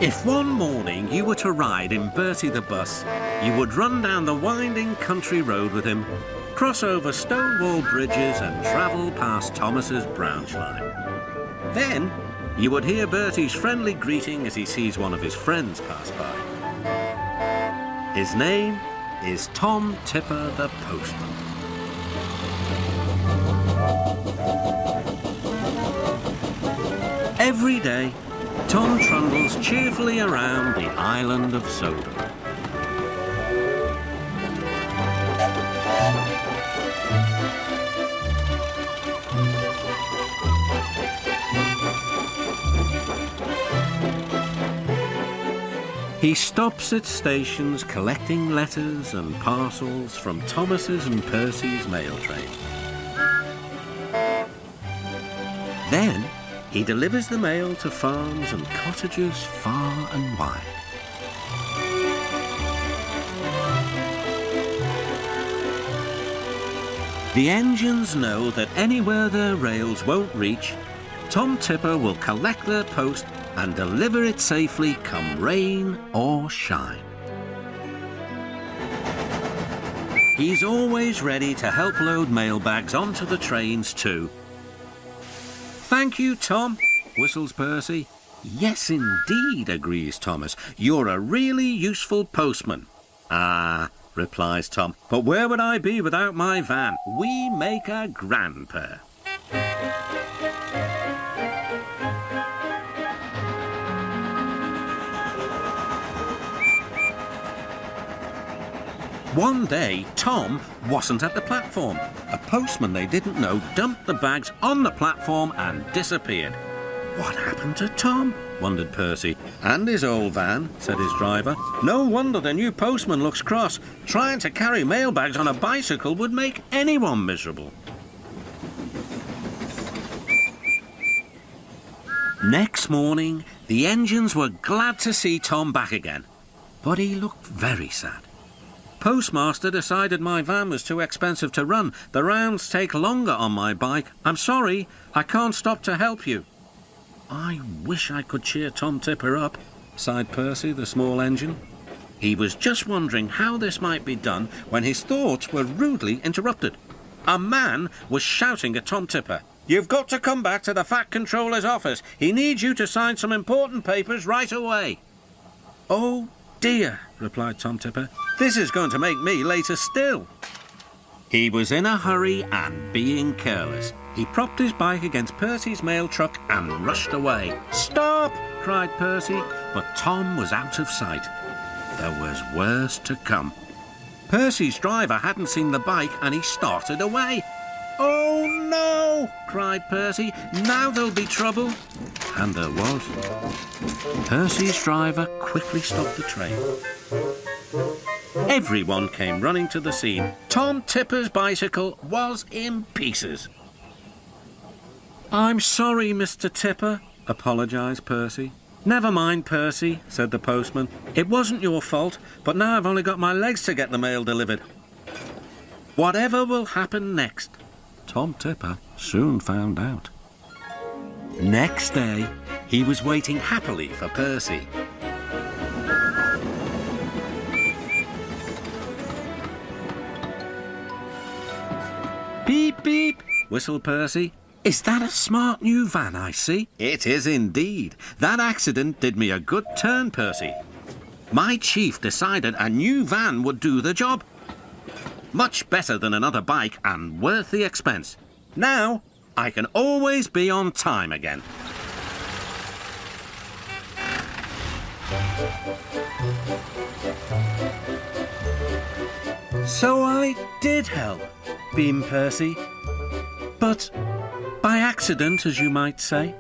If one morning you were to ride in Bertie the bus, you would run down the winding country road with him, cross over stone wall bridges and travel past Thomas's branch line. Then you would hear Bertie's friendly greeting as he sees one of his friends pass by. His name is Tom Tipper the postman. Every day, Tom trundles cheerfully around the island of Sodor. He stops at stations collecting letters and parcels from Thomas's and Percy's mail train. Then he delivers the mail to farms and cottages far and wide. The engines know that anywhere their rails won't reach, Tom Tipper will collect their post and deliver it safely come rain or shine. He's always ready to help load mailbags onto the trains too. "Thank you, Tom," whistles Percy. "Yes, indeed," agrees Thomas. "You're a really useful postman." "Ah," replies Tom, "but where would I be without my van? We make a grand pair." One day, Tom wasn't at the platform. A postman they didn't know dumped the bags on the platform and disappeared. "What happened to Tom?" wondered Percy. "And his old van," said his driver. "No wonder the new postman looks cross. Trying to carry mailbags on a bicycle would make anyone miserable." Next morning, the engines were glad to see Tom back again, but he looked very sad. "Postmaster decided my van was too expensive to run. The rounds take longer on my bike. I'm sorry, I can't stop to help you." "I wish I could cheer Tom Tipper up," sighed Percy, the small engine. He was just wondering how this might be done when his thoughts were rudely interrupted. A man was shouting at Tom Tipper. "You've got to come back to the Fat Controller's office. He needs you to sign some important papers right away." "Oh dear," replied Tom Tipper. "This is going to make me later still." He was in a hurry and being careless. He propped his bike against Percy's mail truck and rushed away. "Stop!" cried Percy, but Tom was out of sight. There was worse to come. Percy's driver hadn't seen the bike and he started away. "Oh no!" cried Percy. "Now there'll be trouble." And there was. Percy's driver quickly stopped the train. Everyone came running to the scene. Tom Tipper's bicycle was in pieces. "I'm sorry, Mr. Tipper," apologised Percy. "Never mind, Percy," said the postman. "It wasn't your fault, but now I've only got my legs to get the mail delivered." Whatever will happen next, Tom Tipper soon found out. Next day, he was waiting happily for Percy. "Beep, beep," whistled Percy. "Is that a smart new van I see?" "It is indeed. That accident did me a good turn, Percy. My chief decided a new van would do the job. Much better than another bike and worth the expense. Now I can always be on time again." "So I did help," beamed Percy. "But by accident, as you might say."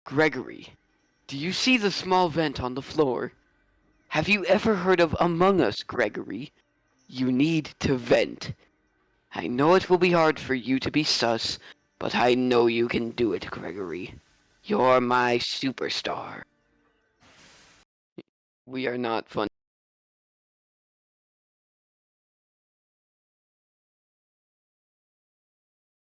Gregory, do you see the small vent on the floor? Have you ever heard of Among Us, Gregory? You need to vent. I know it will be hard for you to be sus, but I know you can do it, Gregory. You're my superstar. We are not fun.